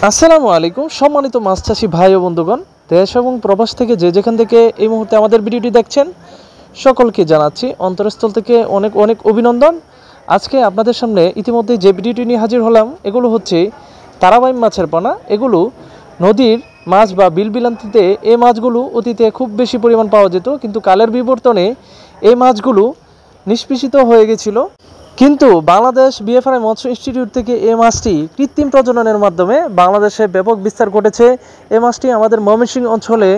আসসালামু আলাইকুম সম্মানিত মাছ চাষি ভাই ও বন্ধুগণ, দেশ এবং প্রবাস থেকে যে যেখান থেকে এই মুহূর্তে আমাদের ভিডিওটি দেখছেন সকলকে জানাচ্ছি অন্তরস্থল থেকে অনেক অনেক অভিনন্দন। আজকে আপনাদের সামনে ইতিমধ্যে যে ভিডিওটি নিয়ে হাজির হলাম এগুলো হচ্ছে তারাবাইম মাছের পোনা। এগুলো নদীর মাছ বা বিলবিলান্তিতে এই মাছগুলো অতীতে খুব বেশি পরিমাণ পাওয়া যেত, কিন্তু কালের বিবর্তনে এই মাছগুলো নিষ্পেষিত হয়ে গেছিল। কিন্তু বাংলাদেশ বিএফআরআই মৎস্য ইনস্টিটিউট থেকে এই মাছটি কৃত্রিম প্রজননের মাধ্যমে বাংলাদেশে ব্যাপক বিস্তার ঘটেছে। এই মাছটি আমাদের ময়মনসিংহ অঞ্চলে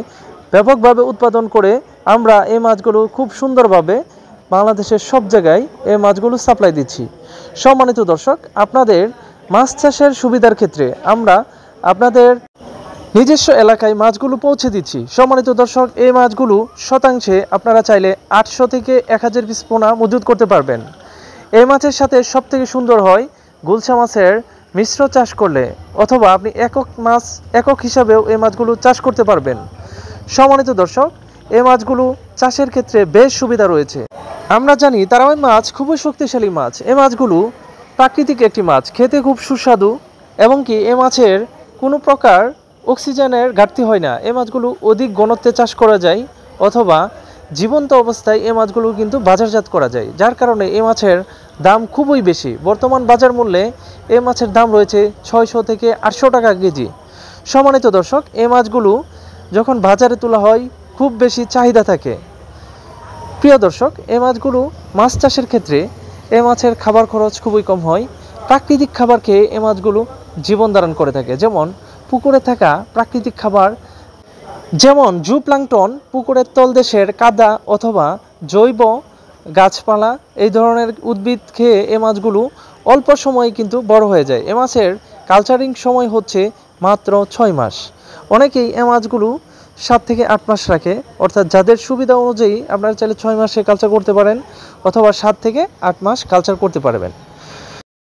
ব্যাপকভাবে উৎপাদন করে আমরা এই মাছগুলো খুব সুন্দরভাবে বাংলাদেশের সব জায়গায় এই মাছগুলো সাপ্লাই দিচ্ছি। সম্মানিত দর্শক, আপনাদের মাছ চাষের সুবিধার ক্ষেত্রে আমরা আপনাদের নিজস্ব এলাকায় মাছগুলো পৌঁছে দিচ্ছি। সম্মানিত দর্শক, এই মাছগুলো শতাংশে আপনারা চাইলে 800 থেকে 1000 পিস পোনা মজুত করতে পারবেন। এই মাছের সাথে সবথেকে সুন্দর হয় গুলশা মাছের মিশ্র চাষ করলে, অথবা আপনি একক হিসাবেও এই মাছগুলো চাষ করতে পারবেন। সম্মানিত দর্শক, এই মাছগুলো চাষের ক্ষেত্রে বেশ সুবিধা রয়েছে। আমরা জানি তারাবাইম মাছ খুবই শক্তিশালী মাছ। এই মাছগুলো প্রাকৃতিক একটি মাছ, খেতে খুব সুস্বাদু, এবং কি এই মাছের কোনো প্রকার অক্সিজেনের ঘাটতি হয় না। এই মাছগুলো অধিক ঘনত্বে চাষ করা যায়, অথবা জীবন্ত অবস্থায় এই মাছগুলো কিন্তু বাজারজাত করা যায়, যার কারণে এই মাছের দাম খুবই বেশি। বর্তমান বাজার মূল্যে এই মাছের দাম রয়েছে 600 থেকে 800 টাকা কেজি। সম্মানিত দর্শক, এই মাছগুলো যখন বাজারে তোলা হয় খুব বেশি চাহিদা থাকে। প্রিয় দর্শক, এই মাছগুলো মাছ চাষের ক্ষেত্রে এই মাছের খাবার খরচ খুবই কম হয়। প্রাকৃতিক খাবার খেয়ে এই মাছগুলো জীবন ধারণ করে থাকে, যেমন পুকুরে থাকা প্রাকৃতিক খাবার, যেমন জুপ্লাঙ্কটন, পুকুরের তলদেশের কাদা অথবা জৈব গাছপালা, এই ধরনের উদ্ভিদ খেয়ে এ মাছগুলো অল্প সময়ে কিন্তু বড় হয়ে যায়। এ মাছের কালচারিং সময় হচ্ছে মাত্র 6 মাস। অনেকেই এ মাছগুলো 7 থেকে 8 মাস রাখে, অর্থাৎ যাদের সুবিধা অনুযায়ী আপনারা চাইলে 6 মাসে কালচার করতে পারেন, অথবা 7 থেকে 8 মাস কালচার করতে পারবেন।